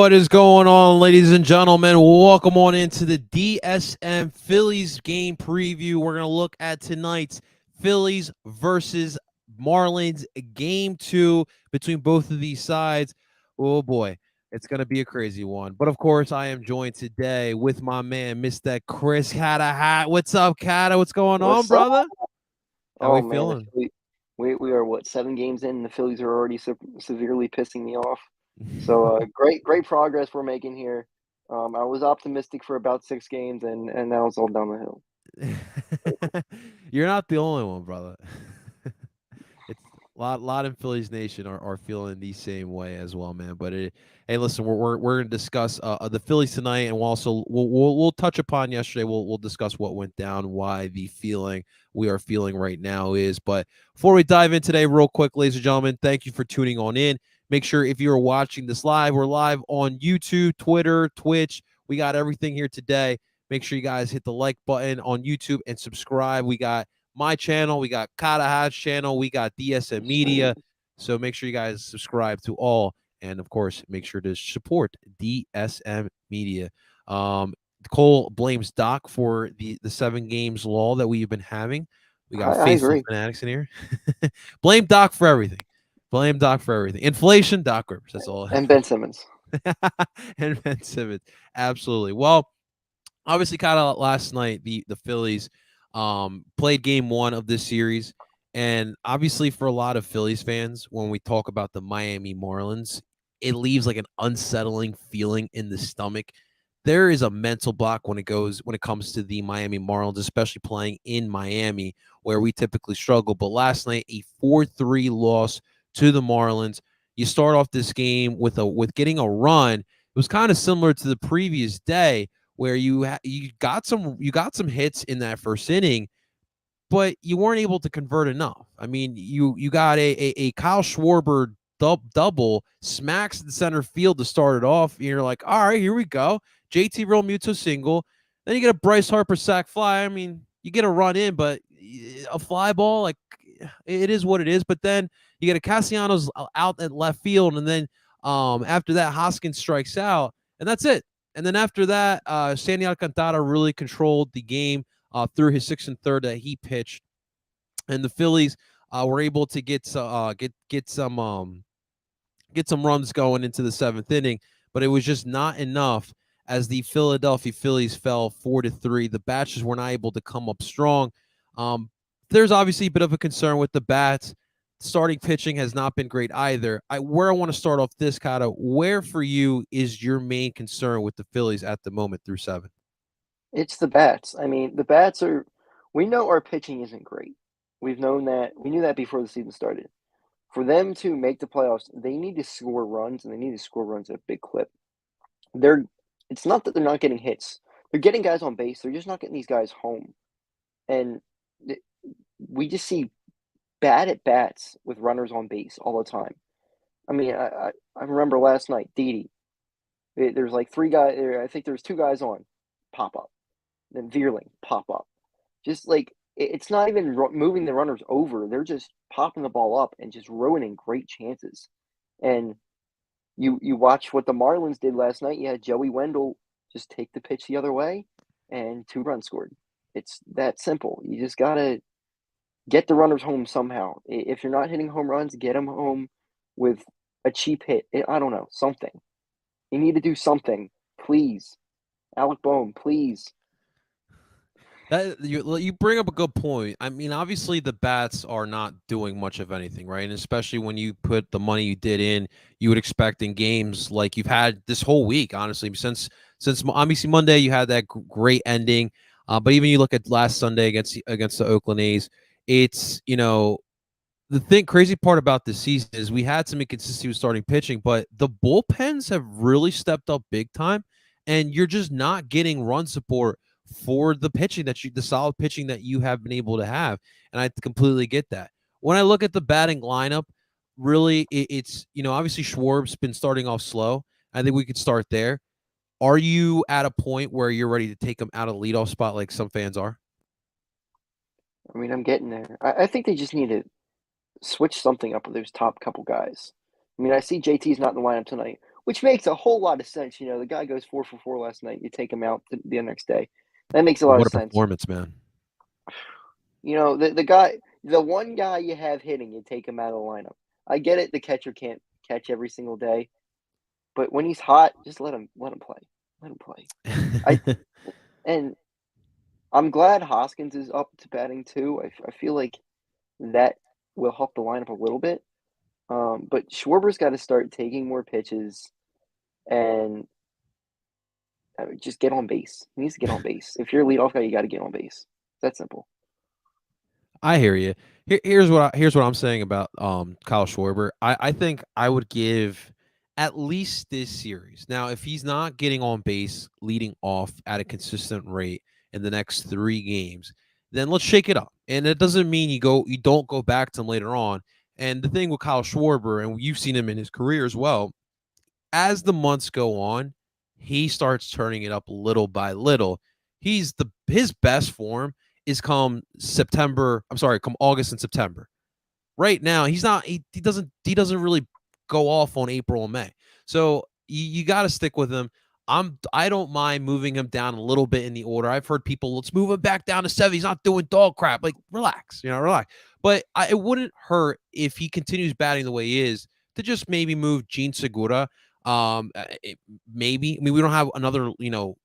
What is going on, ladies and gentlemen? Welcome on into the DSM Phillies game preview. We're going to look at tonight's Phillies versus Marlins game 2 between both of these sides. Oh boy, it's going to be a crazy one. But of course, I am joined today with my man, Mr. Chris Hat. What's up, Kata? What's going on, What's up? brother? How Oh we man, feeling? we are what, 7 games in. The Phillies are already severely pissing me off. So great progress we're making here. I was optimistic for about 6 games, and now it's all down the hill. You're not the only one, brother. It's a lot in Phillies Nation are feeling the same way as well, man. But hey, listen, we're gonna discuss the Phillies tonight, and we'll touch upon yesterday. We'll discuss what went down, why the feeling we are feeling right now is. But before we dive in today, real quick, ladies and gentlemen, thank you for tuning on in. Make sure if you are watching this live, we're live on YouTube, Twitter, Twitch. We got everything here today. Make sure you guys hit the like button on YouTube and subscribe. We got my channel, we got Kataha's channel, we got DSM Media. So make sure you guys subscribe to all. And of course, make sure to support DSM Media. Cole blames Doc for the 7 games lull that we've been having. We got I faithful agree. fanatics in here. Blame Doc for everything. Blame Doc for everything. Inflation, Doc Rivers. That's all. And Ben Simmons. And Ben Simmons. Absolutely. Well, obviously, kind of last night, the Phillies played game 1 of this series. And obviously, for a lot of Phillies fans, when we talk about the Miami Marlins, it leaves like an unsettling feeling in the stomach. There is a mental block when it comes to the Miami Marlins, especially playing in Miami, where we typically struggle. But last night, a 4-3 loss to the Marlins. You start off this game with getting a run. It was kind of similar to the previous day, where you got some hits in that first inning, but you weren't able to convert enough. I mean, you got a Kyle Schwarber double, smacks the center field to start it off. And you're like, all right, here we go. JT Realmuto single. Then you get a Bryce Harper sac fly. I mean, you get a run in, but a fly ball, like, it is what it is. But then you get a Castellanos out at left field, and then after that, Hoskins strikes out, and that's it. And then after that, Sandy Alcantara really controlled the game through his 6th and 3rd that he pitched, and the Phillies were able to get some runs going into the 7th inning, but it was just not enough as the Philadelphia Phillies fell 4-3. The Batchers were not able to come up strong. There's obviously a bit of a concern with the bats. Starting pitching has not been great either. Where I want to start off this, Kata, where for you is your main concern with the Phillies at the moment through 7? It's the bats. I mean, the bats are. We know our pitching isn't great. We've known that. We knew that before the season started. For them to make the playoffs, they need to score runs, and they need to score runs at a big clip. They're. It's not that they're not getting hits. They're getting guys on base. They're just not getting these guys home. And we just see bad at bats with runners on base all the time. I mean, I remember last night, Didi. There's like 3 guys. I think there's 2 guys on, pop up. Then Vierling, pop up. Just like it's not even moving the runners over. They're just popping the ball up and just ruining great chances. And you watch what the Marlins did last night. You had Joey Wendell just take the pitch the other way, and 2 runs scored. It's that simple. You just gotta get the runners home somehow. If you're not hitting home runs, get them home with a cheap hit. I don't know, something. You need to do something, please. Alec Bohm, please. That you bring up a good point. I mean, obviously the bats are not doing much of anything, right? And especially when you put the money you did in, you would expect in games like you've had this whole week, honestly, since obviously Monday you had that great ending, but even you look at last Sunday against the Oakland A's, it's the crazy part about this season is we had some inconsistency with starting pitching, but the bullpens have really stepped up big time, and you're just not getting run support for the solid pitching that you have been able to have. And I completely get that. When I look at the batting lineup, really, it's obviously Schwarb's been starting off slow. I think we could start there. Are you at a point where you're ready to take him out of the leadoff spot like some fans are? I mean, I'm getting there. I think they just need to switch something up with those top couple guys. I mean, I see JT's not in the lineup tonight. which makes a whole lot of sense. You know, the guy goes 4 for 4 last night. You take him out the next day. That makes a lot What of a sense. performance, man. You know, the guy, the one guy you have hitting, you take him out of the lineup. I get it. The catcher can't catch every single day, but when he's hot, just let him play. Let him play. I and I'm glad Hoskins is up to batting too. I feel like that will help the lineup a little bit. But Schwarber's got to start taking more pitches and just get on base. He needs to get on base. If you're a leadoff guy, you got to get on base. That's simple. I hear you. Here's what I'm saying about Kyle Schwarber. I think I would give at least this series. Now, if he's not getting on base, leading off at a consistent rate in the next 3 games, then let's shake it up. And it doesn't mean you don't go back to him later on. And the thing with Kyle Schwarber, and you've seen him in his career as well, as the months go on, he starts turning it up little by little. His best form is come September. I'm sorry, come August and September. Right now, he's not. He doesn't really go off on April and May. So you got to stick with him. I don't mind moving him down a little bit in the order. I've heard people, let's move him back down to 7. He's not doing dog crap. Like, relax, relax. But it wouldn't hurt if he continues batting the way he is to just maybe move Gene Segura. Maybe. I mean, we don't have another,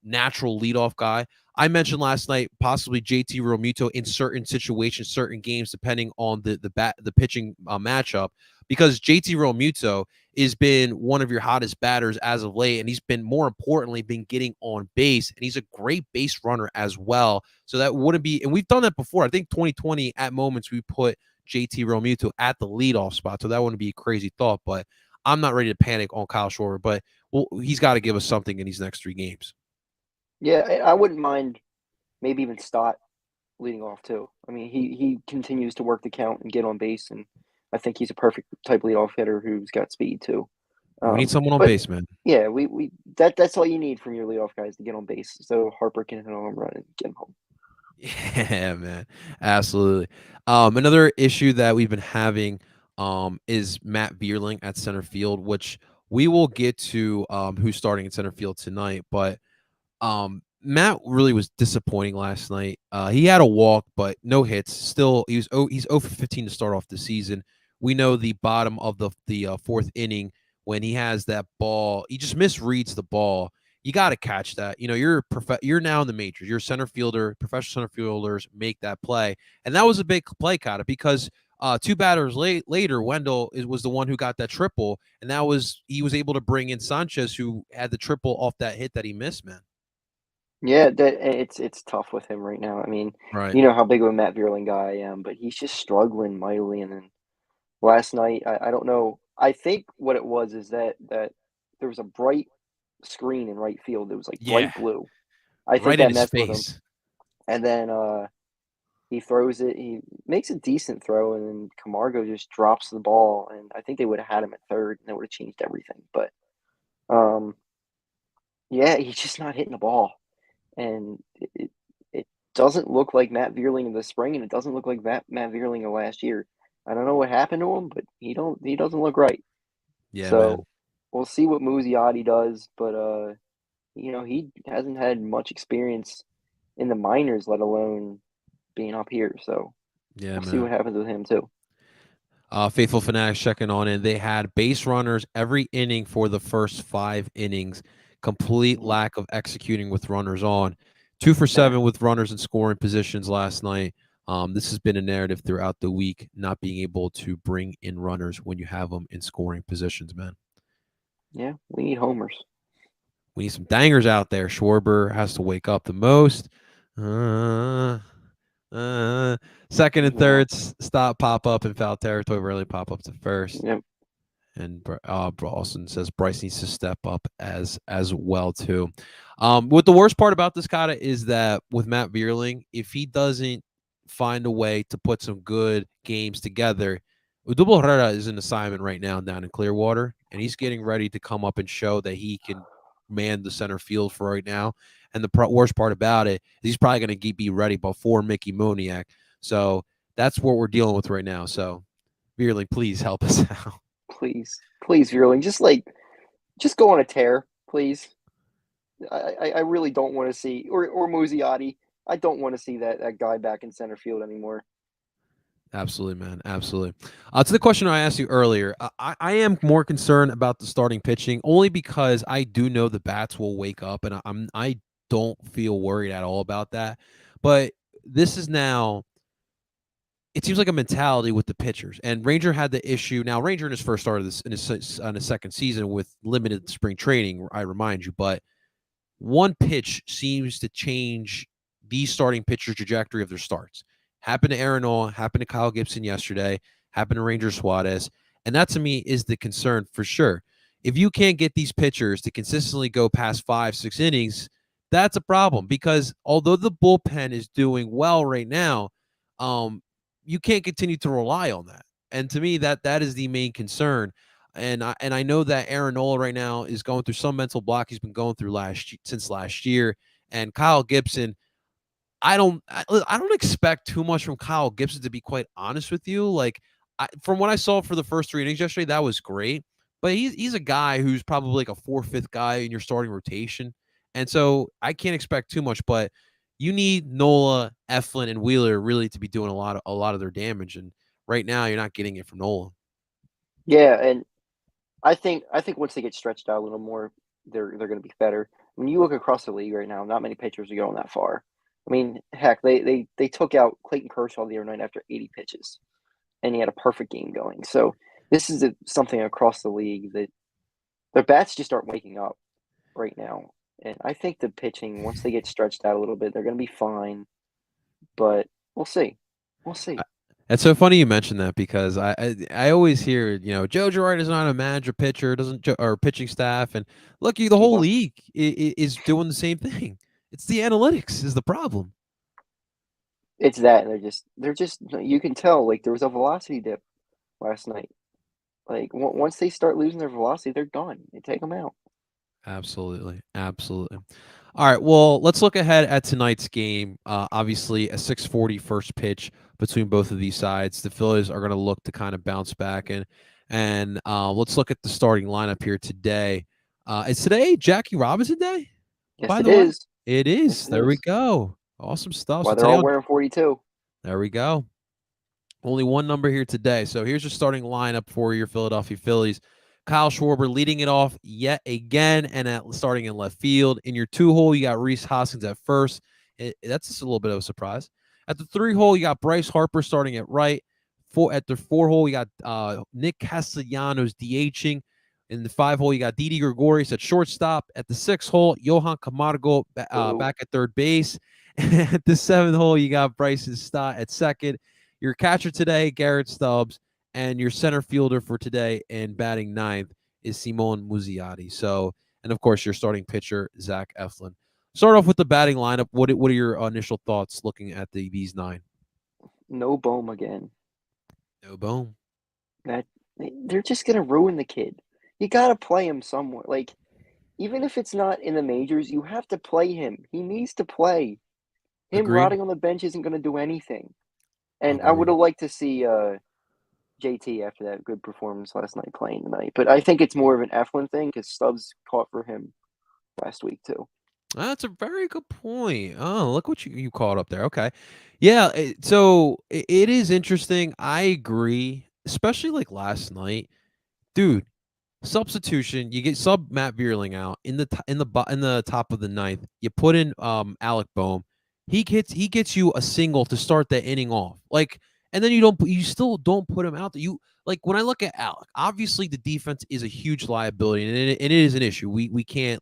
natural leadoff guy. I mentioned last night possibly JT Realmuto in certain situations, certain games, depending on the pitching matchup, because JT Realmuto has been one of your hottest batters as of late, and he's been, more importantly, been getting on base, and he's a great base runner as well. So that wouldn't be, and we've done that before. I think 2020 at moments we put JT Realmuto at the leadoff spot, so that wouldn't be a crazy thought. But I'm not ready to panic on Kyle Schwarber, but he's got to give us something in these next 3 games. Yeah, I wouldn't mind maybe even Stott leading off too. I mean, he continues to work the count and get on base, and I think he's a perfect type leadoff hitter who's got speed too. We need someone on But base, man. yeah, we that's all you need from your leadoff guys to get on base. So Harper can hit a home run and get him home. Yeah, man. Absolutely. Another issue that we've been having is Matt Vierling at center field, which we will get to who's starting in center field tonight. But Matt really was disappointing last night. He had a walk, but no hits. Still, he's 0 for 15 to start off the season. We know the bottom of the fourth inning when he has that ball, he just misreads the ball. You got to catch that. You're now in the majors. You're a center fielder. Professional center fielders make that play, and that was a big play, Kata, because 2 batters later, Wendell was the one who got that triple, and he was able to bring in Sanchez, who had the triple off that hit that he missed, man. Yeah, it's tough with him right now. I mean, Right. you know how big of a Matt Vierling guy I am, but he's just struggling mightily. And then last night, I don't know. I think what it was is that there was a bright screen in right field. It was like Yeah. bright blue. I think Right in that his messed with him. face. And then he throws it. He makes a decent throw, and then Camargo just drops the ball. And I think they would have had him at third, and that would have changed everything. But um, yeah, he's just not hitting the ball, and it doesn't look like Matt Vierling of the spring, and it doesn't look like Matt Vierling of last year. I don't know what happened to him, but he doesn't look right. Yeah, man. So we'll see what Muzziotti does, but he hasn't had much experience in the minors, let alone being up here. So Yeah, we'll see man. what happens with him too. Faithful Fanatics checking on in. They had base runners every inning for the first 5 innings. Complete Mhm. lack of executing with runners on. 2 for Nah, 7 with runners in scoring positions last night. This has been a narrative throughout the week, not being able to bring in runners when you have them in scoring positions, man. yeah, we need homers. We need some dangers out there. Schwarber has to wake up the most. Uh, uh, Second and Yeah, thirds stop, pop up in foul territory, rarely pop up to first. yep. And Austin says Bryce needs to step up as well too. What the worst part about this Kata is that with Matt Vierling, if he doesn't find a way to put some good games together, Udubo Herrera is an assignment right now down in Clearwater, and he's getting ready to come up and show that he can man the center field for right now. And the worst part about it is he's probably going to be ready before Mickey Moniak. So that's what we're dealing with right now. So Vierling, please help us out. Please, Vierling, just like just go on a tear, please. I really don't want to see or Muziati. I don't want to see that guy back in center field anymore. Absolutely, man. Absolutely. To the question I asked you earlier, I am more concerned about the starting pitching only because I do know the bats will wake up, and I don't feel worried at all about that. But this is now. It seems like a mentality with the pitchers, and Ranger had the issue. Now, Ranger in his first start of this in his second season with limited spring training, I remind you, but one pitch seems to change the starting pitcher's trajectory of their starts. Happened to Aaron Nola, happened to Kyle Gibson yesterday, happened to Ranger Suarez. And that to me is the concern for sure. If you can't get these pitchers to consistently go past 5, 6 innings, that's a problem because although the bullpen is doing well right now, um, you can't continue to rely on that. And to me, that is the main concern. And I know that Aaron Nola right now is going through some mental block he's been going through since last year. And Kyle Gibson, I don't expect too much from Kyle Gibson, to be quite honest with you. Like from what I saw for the first 3 innings yesterday, that was great. But he's a guy who's probably like a 4th, 5th guy in your starting rotation, and so I can't expect too much. But you need Nola, Eflin, and Wheeler really to be doing a lot of their damage. And right now, you're not getting it from Nola. Yeah, and I think once they get stretched out a little more, they're going to be better. When you look across the league right now, not many pitchers are going that far. I mean, heck, they took out Clayton Kershaw the other night after 80 pitches, and he had a perfect game going. So this is something across the league that their bats just aren't waking up right now. And I think the pitching, once they get stretched out a little bit, they're going to be fine. But we'll see. We'll see. It's so funny you mentioned that because I always hear, Joe Girardi is not a manager pitcher, doesn't or pitching staff, and look, the whole Well, league is doing the same thing. It's the analytics is the problem. it's that they're just you can tell like there was a velocity dip last night. Like once they start losing their velocity, they're done. They take them out. Absolutely, absolutely. All right, well, let's look ahead at tonight's game. Obviously, a 6:40 first pitch between both of these sides. The Phillies are going to look to kind of bounce back, and let's look at the starting lineup here today. Is today Jackie Robinson Day? Yes, By it the way, is. it Yes, is. it There we is. go. Awesome stuff. Why So they're today all on wearing 42. there we go. Only one number here today. So here's your starting lineup for your Philadelphia Phillies. Kyle Schwarber leading it off yet again, and starting in left field. In your 2 hole, you got Reese Hoskins at first. That's just a little bit of a surprise. At the 3 hole, you got Bryce Harper starting at right. At the 4 hole, you got Nick Castellanos DHing. In the 5 hole, you got Didi Gregorius at shortstop. At the 6 hole, Johan Camargo Ooh. back at third base. At the 7th hole, you got Bryson Stott at second. Your catcher today, Garrett Stubbs, and your center fielder for today and batting ninth is Simone Muziati. So, and of course, your starting pitcher, Zach Eflin. Start off with the batting lineup. What are your initial thoughts looking at these nine? No Bohm again. No boom. That they're just gonna ruin the kid. You gotta play him somewhere. Like even if it's not in the majors, you have to play him. He needs to play. Him Agreed. rotting on the bench isn't gonna do anything. And I would Agreed. have liked to see JT after that good performance last night playing tonight. But I think it's more of an Eflin thing because Stubbs caught for him last week too. That's a very good point. Oh, look what you caught up there. Okay. Yeah. So it is interesting. I agree, especially like last night. Dude, substitution, you get sub Matt Vierling out in the top of the ninth. You put in Alec Boehm. He gets you a single to start the inning off. Like, and then you still don't put him out there. You like when I look at Alec, obviously the defense is a huge liability and it is an issue. We can't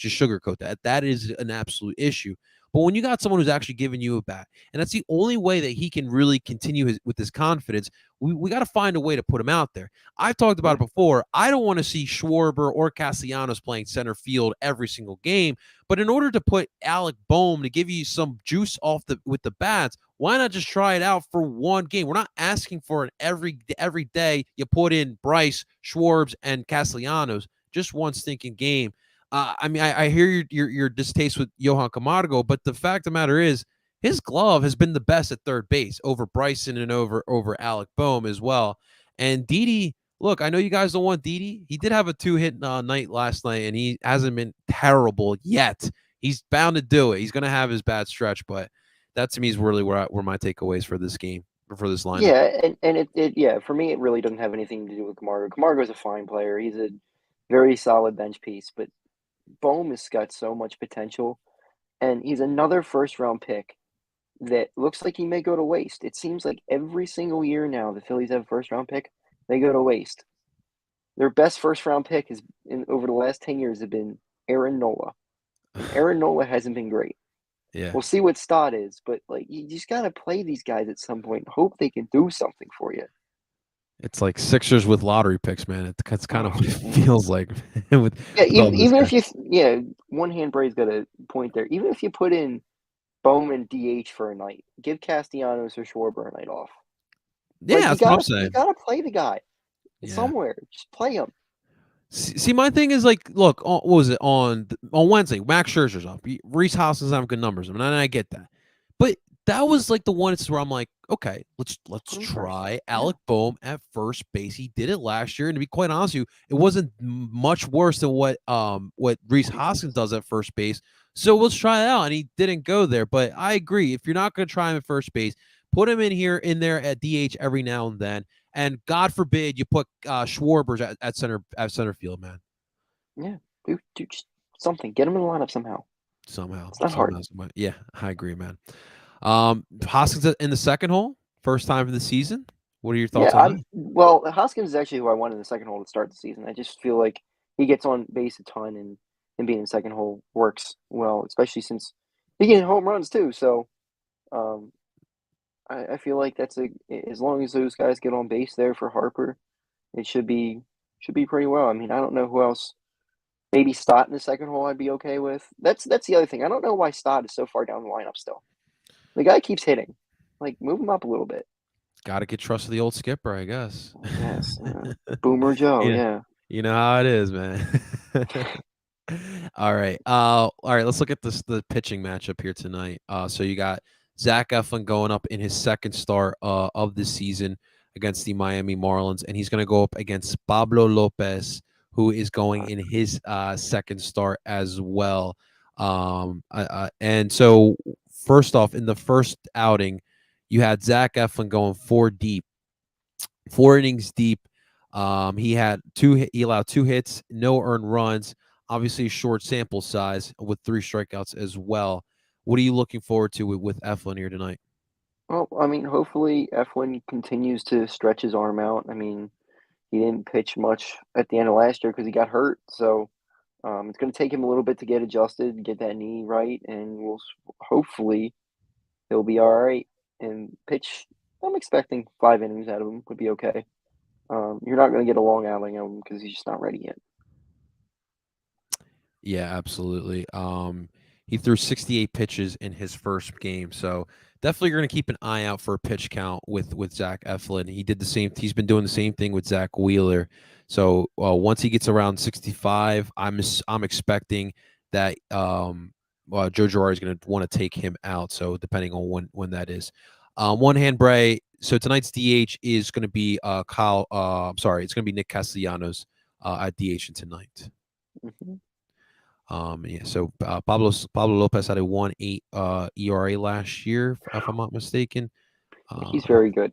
just sugarcoat that. That is an absolute issue. But when you got someone who's actually giving you a bat, and that's the only way that he can really continue with his confidence, we got to find a way to put him out there. I've talked about Yeah. it before. I don't want to see Schwarber or Castellanos playing center field every single game. But in order to put Alec Boehm to give you some juice with the bats, why not just try it out for one game? We're not asking for it every day. You put in Bryce, Schwarbs, and Castellanos just one stinking game. I mean, I hear your distaste with Johan Camargo, but the fact of the matter is, his glove has been the best at third base over Bryson and over Alec Boehm as well. And Didi, look, I know you guys don't want Didi. He did have a 2-hit night last night, and he hasn't been terrible yet. He's bound to do it. He's going to have his bad stretch, but that to me is really where my takeaways for this game, for this lineup. Yeah, and yeah, for me, it really doesn't have anything to do with Camargo. Camargo's a fine player. He's a very solid bench piece, but Bohm has got so much potential, and he's another first round pick that looks like he may go to waste. It seems like every single year now the Phillies have a first round pick, they go to waste. Their best first round pick has in over the last 10 years have been Aaron Nola. And Aaron Nola hasn't been great. Yeah. We'll see what Stott is, but like you just gotta play these guys at some point. Hope they can do something for you. It's like Sixers with lottery picks, man. It's kind of Oh what it man. feels like Yeah, with all this even guy. if you one hand Bray's got a point there. Even if you put in Bowman DH for a night, give Castellanos or Schwarber a night off. Yeah, Like that's what I'm you saying. gotta play the guy Yeah. somewhere. Just play him. See, my thing is like, look, what was it on Wednesday? Max Scherzer's up. Reese Hoskins have good numbers. I mean, and I get that, but that was like the one where I'm like, okay, let's Put him first. try Yeah. Alec Boehm at first base. He did it last year, and to be quite honest with you, it wasn't much worse than what Reese What he Hoskins does. does at first base. So let's try it out, and he didn't go there. But I agree, if you're not going to try him at first base, put him in there at DH every now and then. And God forbid you put Schwarbers at center field, man. Yeah. Do just something. Get him in the lineup somehow. Somehow, It's not hard. yeah, I agree, man. Hoskins in the second hole, first time for the season. What are your Yeah, thoughts on that? well, Hoskins is actually who I wanted in the second hole to start the season. I just feel like he gets on base a ton and being in the second hole works well, especially since he can hit home runs too. So um I feel like that's as long as those guys get on base there for Harper, it should be pretty well. I mean, I don't know who else. Maybe Stott in the second hole I'd be okay with. That's the other thing. I don't know why Stott is so far down the lineup still. The guy keeps hitting. Like move him up a little bit. Got to get trust of the old skipper, I guess. I guess. Boomer Joe, Yeah, yeah. you know how it is, man. All right. All right. Let's look at the pitching matchup here tonight. So you got Zach Eflin going up in his second start of the season against the Miami Marlins, and he's going to go up against Pablo Lopez, who is going in his second start as well. And so first off, in the first outing, you had Zach Eflin going 4 innings deep. He had he allowed 2 hits, no earned runs. Obviously, short sample size with 3 strikeouts as well. What are you looking forward to with Eflin here tonight? Well, I mean, hopefully Eflin continues to stretch his arm out. I mean, he didn't pitch much at the end of last year because he got hurt. So it's going to take him a little bit to get adjusted, get that knee right, and hopefully he'll be all right and pitch. I'm expecting 5 innings out of him would be okay. You're not going to get a long outing out of him because he's just not ready yet. Yeah, absolutely. He threw 68 pitches in his first game, so definitely you're going to keep an eye out for a pitch count with Zach Eflin. He did the same. He's been doing the same thing with Zach Wheeler. So once he gets around 65, I'm expecting that Joe Girardi is going to want to take him out. So depending on when that is, one hand Bray. So tonight's DH is going to be Kyle. I'm sorry, it's going to be Nick Castellanos at DH tonight. Hmm. Yeah. So Pablo Lopez had a 1.8 ERA last year, if I'm not mistaken. He's Uh, very good.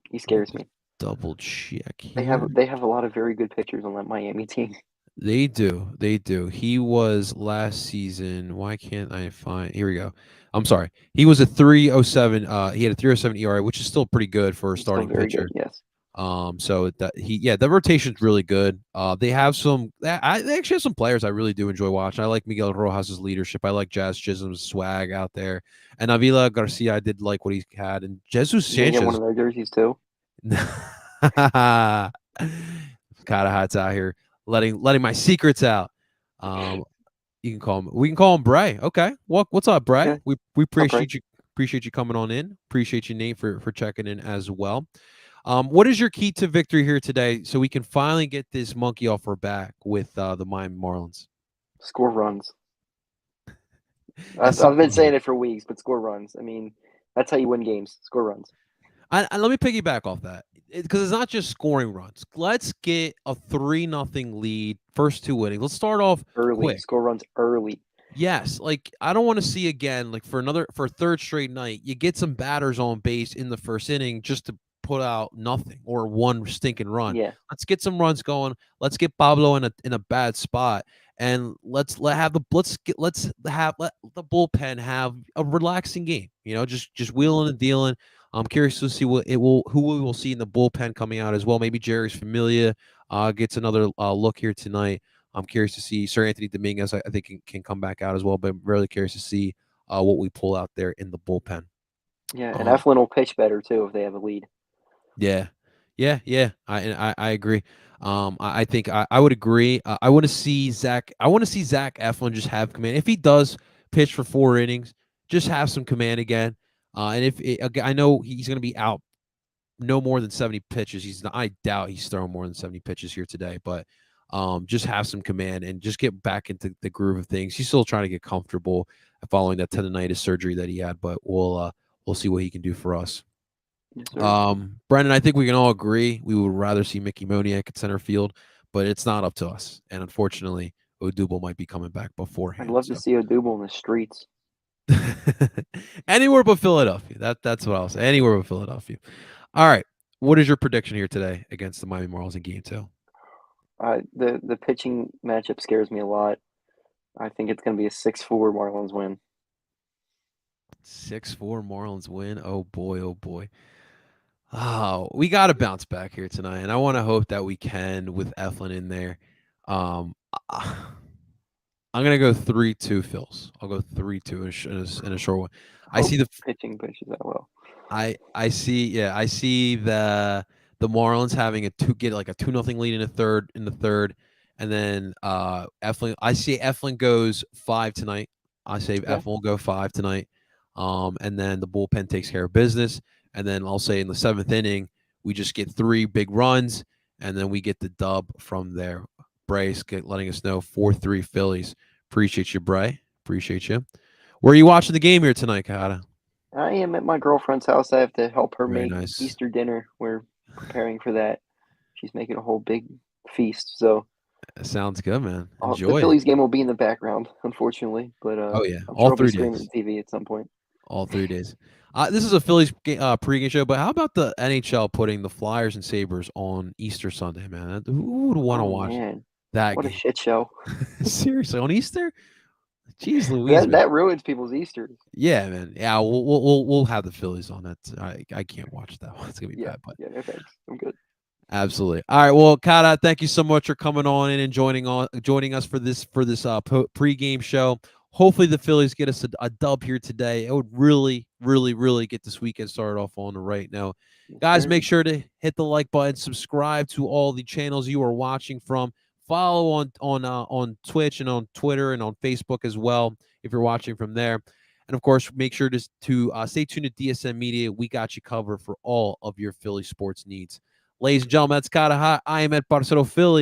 He let me scares just me. double check They here. have they have a lot of very good pitchers on that Miami team. They do. They do. He was last season. Why can't I find? Here we go. I'm sorry. He was a 307. He had a 307 ERA, which is still pretty good for a He's still starting very good. pitcher. Yes. So that the rotation's really good. They have they actually have some players I really do enjoy watching. I like Miguel Rojas's leadership. I like Jazz Chisholm's swag out there, and Avila Garcia. I did like what he had, and Jesus You gonna get one Sanchez. of their jerseys too? Kind of hats out here, letting my secrets out. Um, you can call him. We can call him Bray. Okay. What's up, Bray? Okay. We Up right. appreciate you coming on in. Appreciate you, Nate, for checking in as well. What is your key to victory here today so we can finally get this monkey off our back with the Miami Marlins? Score runs. As I've simple been as that. saying it for weeks, but score runs. I mean, that's how you win games. Score runs. Let me piggyback off that because it's not just scoring runs. Let's get a 3-0 lead, first two innings. Let's start off Early. quick. Score runs early. Yes, like I don't want to see again, like for a third straight night, you get some batters on base in the first inning just to put out nothing or one stinking run. Yeah. Let's get some runs going. Let's get Pablo in a bad spot, and let's have the bullpen have a relaxing game. Just wheeling and dealing. I'm curious to see who we will see in the bullpen coming out as well. Maybe Jerry's Familia gets another look here tonight. I'm curious to see Sir Anthony Dominguez. I think can come back out as well, but I'm really curious to see what we pull out there in the bullpen. Yeah, and Um, Eflin will pitch better too if they have a lead. yeah, yeah. I agree. I think I would agree. I want to see Zach. I want to see Zach Eflin just have command. If he does pitch for 4 innings, just have some command again. And I know he's going to be out no more than 70 pitches. I doubt he's thrown more than 70 pitches here today, but just have some command and just get back into the groove of things. He's still trying to get comfortable following that tendonitis surgery that he had, but we'll see what he can do for us. Yes, sir. Brendan, I think we can all agree we would rather see Mickey Moniak at center field, but it's not up to us. And unfortunately, Odubel might be coming back I'd beforehand. love to So see Odubel in the streets. anywhere but Philadelphia. That's what I'll say. Anywhere but Philadelphia. All right. What is your prediction here today against the Miami Marlins in Game 2? The pitching matchup scares me a lot. I think it's going to be a 6-4 Marlins win. 6-4 Marlins win. Oh boy, oh boy. Oh, we got to bounce back here tonight, and I want to hope that we can with Eflin in there. Um, I'm gonna go 3-2 Phils. I'll go 3-2 in a short one. I Hope see the pitching pitches that well. I see the Marlins having like a 2-0 lead in the third, and then Eflin. I see Eflin goes 5 tonight. I say Okay. Eflin will go 5 tonight. And then the bullpen takes care of business, and then I'll say in the 7th inning we just get 3 big runs, and then we get the dub from there. Bryce letting us know 4-3 Phillies. Appreciate you, Bray. Appreciate you. Where are you watching the game here tonight, Kata? I am at my girlfriend's house. I have to help her Very make nice. Easter dinner. We're preparing for that. She's making a whole big feast. So Sounds good, man. the Enjoy it. Phillies game will be in the background, unfortunately. But Oh yeah, I'm all sure I'll be 3 screaming days. at the TV at some point. All 3 days. This is a Phillies pregame show, but how about the NHL putting the Flyers and Sabres on Easter Sunday, man? Who would want to Oh watch man, that what a game? shit show! Seriously, on Easter? Jeez Louise, That man. that ruins people's Easters. Yeah, man. Yeah, we'll have the Phillies on that. I can't watch that one. It's gonna be Yeah, bad, but yeah. No thanks. I'm good. absolutely. All right. Well, Kata, thank you so much for coming on in and joining us for this pregame show. Hopefully the Phillies get us a dub here today. It would really, really, really get this weekend started off on the right note. Yes, Guys, sir. make sure to hit the like button, subscribe to all the channels you are watching from. Follow on Twitch and on Twitter and on Facebook as well if you're watching from there. And of course, make sure to stay tuned to DSM Media. We got you covered for all of your Philly sports needs. Ladies and gentlemen, that's Kata. I am at Barcelo Philly.